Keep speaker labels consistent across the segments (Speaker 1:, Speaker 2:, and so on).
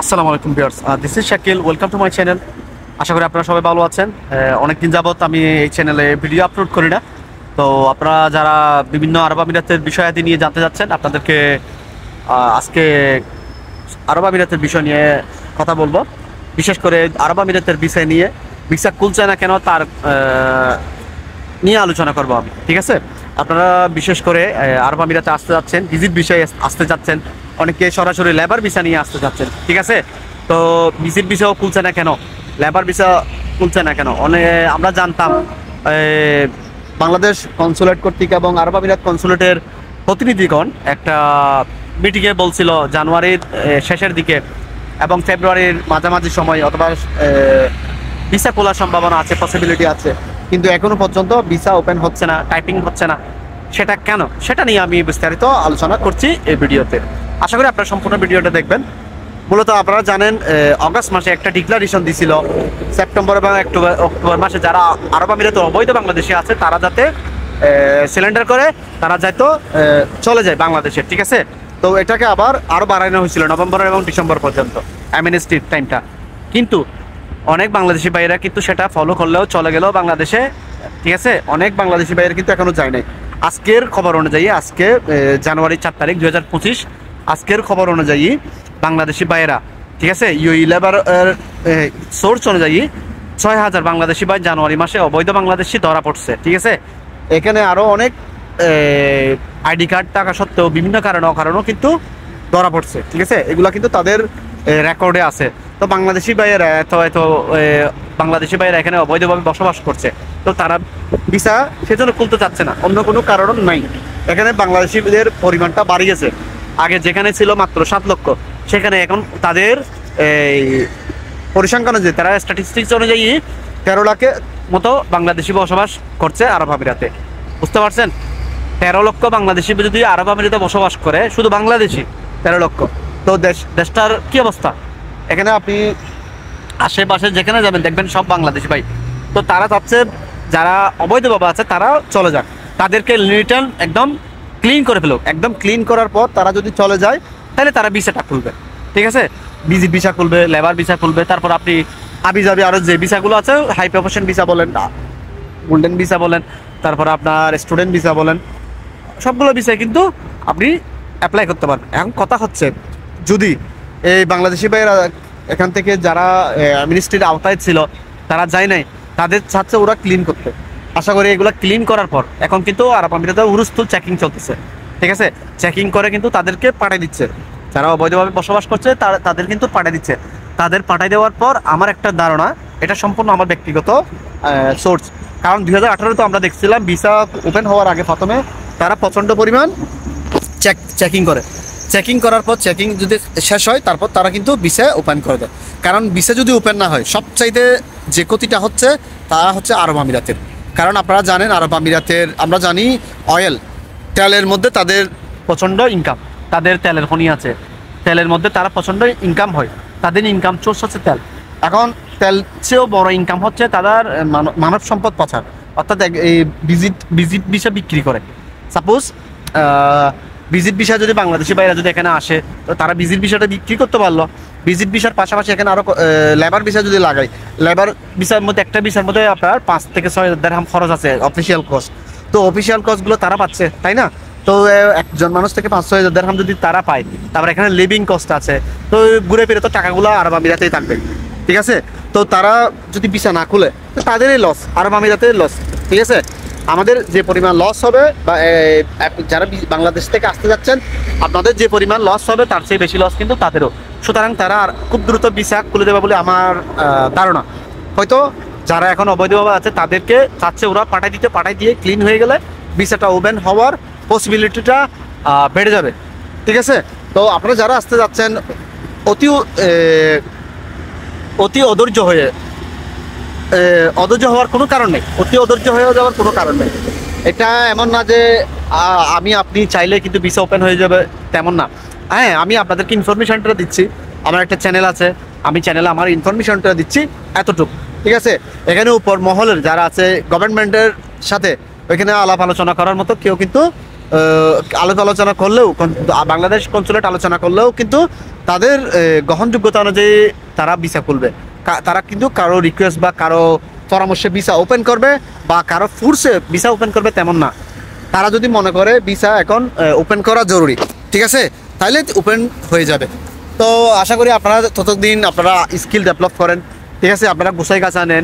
Speaker 1: আসসালামু আলাইকুম viewers, this is Shakil. Welcome to my channel. আশা করি আপনারা সবাই ভালো আছেন। অনেকদিন যাবত আমি এই চ্যানেলে ভিডিও আপলোড করি না। তো আপনারা যারা বিভিন্ন আরব আমিরাতের বিষয়াদি নিয়ে জানতে যাচ্ছেন, আপনাদেরকে আজকে আরব আমিরাতের বিষয় নিয়ে কথা বলবো। বিশেষ করে আরব আমিরাতের বিষয় নিয়ে, ভিসা খুলছে না কেন তার নিয়ে আলোচনা করবো আমি। ঠিক আছে, আপনারা বিশেষ করে আরব আমিরাতে আসতে যাচ্ছেন, ভিজিট বিষয়ে আসতে যাচ্ছেন, অনেকে সরাসরি লেবার ভিসা নিয়ে আসতে যাচ্ছেন। ঠিক আছে, তো ভিজিট ভিসাও খুলছে না কেন, লেবার ভিসা খুলছে না কেন? আমরা জানতাম বাংলাদেশ কনসুলেট কর্তৃক এবং আরব আমিরাত কনসুলেটের প্রতিনিধিগণ একটা মিটিংয়ে বলছিল জানুয়ারির শেষের দিকে এবং ফেব্রুয়ারির মাঝামাঝি সময় অথবা ভিসা খোলার সম্ভাবনা আছে, পসিবিলিটি আছে। কিন্তু এখনো পর্যন্ত ভিসা ওপেন হচ্ছে না, টাইপিং হচ্ছে না। সেটা কেন, সেটা নিয়ে আমি বিস্তারিত আলোচনা করছি এই ভিডিওতে। আশা করি আপনারা সম্পূর্ণ ভিডিওটা দেখবেন। মূলত আপনারা জানেন অগাস্ট মাসে একটা ডিক্লারেশন দিছিল, সেপ্টেম্বর এবং অক্টোবর মাসে যারা আরব আমিরাতে অবৈধ বাংলাদেশি আছে তারা যাতে সিলিন্ডার করে তারা যাইতো চলে যায় বাংলাদেশে। ঠিক আছে, তো এটাকে আরও বাড়ানো হয়েছিল নভেম্বর এবং ডিসেম্বর পর্যন্ত অ্যামনেস্টির টাইমটা। কিন্তু অনেক বাংলাদেশি ভাইয়েরা কিন্তু সেটা ফলো করলেও চলে গেলেও বাংলাদেশে। ঠিক আছে, অনেক বাংলাদেশি ভাইয়েরা কিন্তু এখনো যায় নাই। আজকের খবর অনুযায়ী, আজকে জানুয়ারি 4 তারিখ 2025, আজকের খবর অনুযায়ী বাংলাদেশি ভাইয়েরা, ঠিক আছে, ইউই লেবার সোর্স অনুযায়ী 6,000 বাংলাদেশি ভাই জানুয়ারি মাসে অবৈধ বাংলাদেশি ধরা পড়ছে। ঠিক আছে, এখানে আরও অনেক আইডি কার্ড থাকা সত্ত্বেও বিভিন্ন কারণেও কিন্তু ধরা পড়ছে। ঠিক আছে, এগুলা কিন্তু তাদের রেকর্ডে আছে। তো বাংলাদেশি ভাইয়েরা এত বাংলাদেশি ভাইয়েরা এখানে অবৈধভাবে বসবাস করছে, তো তারা ভিসা সেজন্য খুলতে চাচ্ছে না, অন্য কোনো কারণ নাই। এখানে বাংলাদেশিদের পরিমাণটা বাড়িয়েছে। আগে যেখানে ছিল মাত্র 7 লক্ষ, সেখানে এখন তাদের এই পরিসংখ্যান অনুযায়ী, তারা স্ট্যাটিস্টিক্স অনুযায়ী 13 লাখের মতো বাংলাদেশি বসবাস করছে আরব আমিরাতে। বুঝতে পারছেন? 13 লক্ষ বাংলাদেশি যদি আরব আমিরাতে বসবাস করে, শুধু বাংলাদেশি 13 লক্ষ, তো দেশটার কি অবস্থা? এখানে আপনি আশেপাশে যেখানে যাবেন দেখবেন সব বাংলাদেশি ভাই। তো তারা চাচ্ছে যারা অবৈধভাবে আছে তারা চলে যাক, তাদেরকে রিটার্ন একদম ক্লিন করে ফেলুক। একদম ক্লিন করার পর তারা যদি চলে যায় তাহলে তারা ভিসাটা খুলবে। ঠিক আছে, ভিজিট ভিসা খুলবে, লেবার ভিসা খুলবে, তারপর আপনি আবিজাবি আরও যে ভিসাগুলো আছে, হাই প্রফেশন ভিসা বলেন, গোল্ডেন ভিসা বলেন, তারপর আপনার স্টুডেন্ট ভিসা বলেন, সবগুলো ভিসায় কিন্তু আপনি অ্যাপ্লাই করতে পারেন। এখন কথা হচ্ছে, যদি এই বাংলাদেশি ভাইয়েরা এখান থেকে যারা মিনিস্ট্রির আওতায় ছিল তারা যায় নাই, তাদের চাচ্ছে ওরা ক্লিন করতে। আশা করি এগুলো ক্লিন করার পর এখন কিন্তু আরব আমিরাতে হুরুস্থুল চেকিং চলতেছে। ঠিক আছে, চেকিং করে কিন্তু তাদেরকে পাঠিয়ে দিচ্ছে। যারা অবৈধভাবে বসবাস করছে তাদের কিন্তু পাঠিয়ে দিচ্ছে। তাদের পাঠিয়ে দেওয়ার পর আমার একটা ধারণা, এটা সম্পূর্ণ আমার ব্যক্তিগত সোর্স, কারণ 2018 তো আমরা দেখছিলাম ভিসা ওপেন হওয়ার আগে প্রথমে তারা প্রচণ্ড পরিমাণ চেকিং করে। চেকিং করার পর চেকিং যদি শেষ হয় তারপর তারা কিন্তু ভিসা ওপেন করে দেয়। কারণ ভিসা যদি ওপেন না হয়, সবচাইতে যে ক্ষতিটা হচ্ছে তা হচ্ছে আরব আমিরাতের। কারণ আপনারা জানেন আরব আমিরাতের, আমরা জানি অয়েল, তেলের মধ্যে তাদের প্রচণ্ড ইনকাম। তাদের তেলের খনি আছে, তেলের মধ্যে তারা প্রচণ্ড ইনকাম হয়। তাদের ইনকাম সোর্স হচ্ছে তেল। এখন তেল চেয়েও বড় ইনকাম হচ্ছে তাদের মানব সম্পদ পাচার, অর্থাৎ এই ভিজিট ভিসা বিক্রি করে। সাপোজ ভিজিট ভিসা যদি বাংলাদেশি বাইরে যদি এখানে আসে, তো তারা ভিজিট ভিসাটা বিক্রি করতে পারলো। ভিজিট ভিসার পাশাপাশি এখানে আরও লেবার ভিসা যদি লাগাই, লেবার ভিসার মধ্যে একটা ভিসার মধ্যে আপনার 5 থেকে 6 দিরহাম খরচ আছে, অফিসিয়াল কস্ট। তো অফিসিয়াল কস্টগুলো তারা পাচ্ছে, তাই না? তো একজন মানুষ থেকে 5-6 দিরহাম যদি তারা পায়, তারপর এখানে লিভিং কস্ট আছে, তো ঘুরে ফিরে তো টাকাগুলো আরব আমিরাতেই থাকবে। ঠিক আছে, তো তারা যদি ভিসা না খুলে তাদেরই লস, আরব আমিরাতের লস। ঠিক আছে, আমাদের যে পরিমাণ লস হবে, বা যারা বাংলাদেশ থেকে আসতে যাচ্ছেন আপনাদের যে পরিমাণ লস হবে তার চেয়ে বেশি লস কিন্তু তাদেরও। সুতরাং তারা খুব দ্রুত ভিসা খুলে দেবে বলে আমার ধারণা। হয়তো যারা এখন অবৈধভাবে আছে তাদেরকে চাচ্ছে ওরা পাঠাই দিয়ে ক্লিন হয়ে গেলে ভিসাটা ওপেন হওয়ার পসিবিলিটিটা বেড়ে যাবে। ঠিক আছে, তো আপনারা যারা আসতে যাচ্ছেন অতি অধৈর্য হওয়ার কোনো কারণ নেই, অতি অধৈর্য হয়ে যাওয়ার কোনো কারণ নেই। এটা এমন না যে আপনি চাইলে কিন্তু ভিসা ওপেন হয়ে যাবে, তেমন না। হ্যাঁ, আমি আপনাদেরকে ইনফরমেশনটা দিচ্ছি, আমার একটা চ্যানেল আছে, আমি চ্যানেলে আমার ইনফরমেশনটা দিচ্ছি এতটুকু। ঠিক আছে, এখানে উপর মহলের যারা আছে গভর্নমেন্টের সাথে ওইখানে আলাপ আলোচনা করার মতো কেউ কিন্তু আলোচনা করলেও বাংলাদেশ কনসুলেট আলোচনা করলেও কিন্তু তাদের গ্রহণযোগ্যতা অনুযায়ী তারা ভিসা খুলবে। তারা কিন্তু কারো রিকোয়েস্ট বা কারো পরামর্শে ভিসা ওপেন করবে বা কারো ফোর্সে ভিসা ওপেন করবে তেমন না। তারা যদি মনে করে ভিসা এখন ওপেন করা জরুরি, ঠিক আছে, তাহলে ওপেন হয়ে যাবে। তো আশা করি আপনারা ততদিন আপনারা স্কিল ডেভেলপ করেন, ঠিক আছে, আপনারা গুছাই গাছা নেন,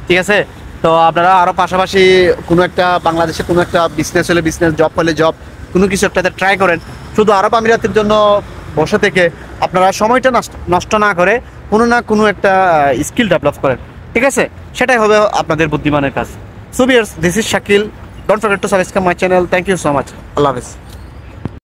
Speaker 1: ঠিক আছে। তো আপনারা আরও পাশাপাশি কোনো একটা বাংলাদেশে কোনো একটা বিজনেস হলে বিজনেস, জব হলে জব, কোনো কিছু একটাতে ট্রাই করেন। শুধু আরব আমিরাতের জন্য বসে থেকে আপনারা সময়টা নষ্ট না করে কোনো না কোনো একটা স্কিল ডেভেলপ করেন, ঠিক আছে, সেটাই হবে আপনাদের বুদ্ধিমানের কাজ। So viewers, this is Shakil, don't forget to subscribe my channel. Thank you so much, আল্লাহ হাফেজ।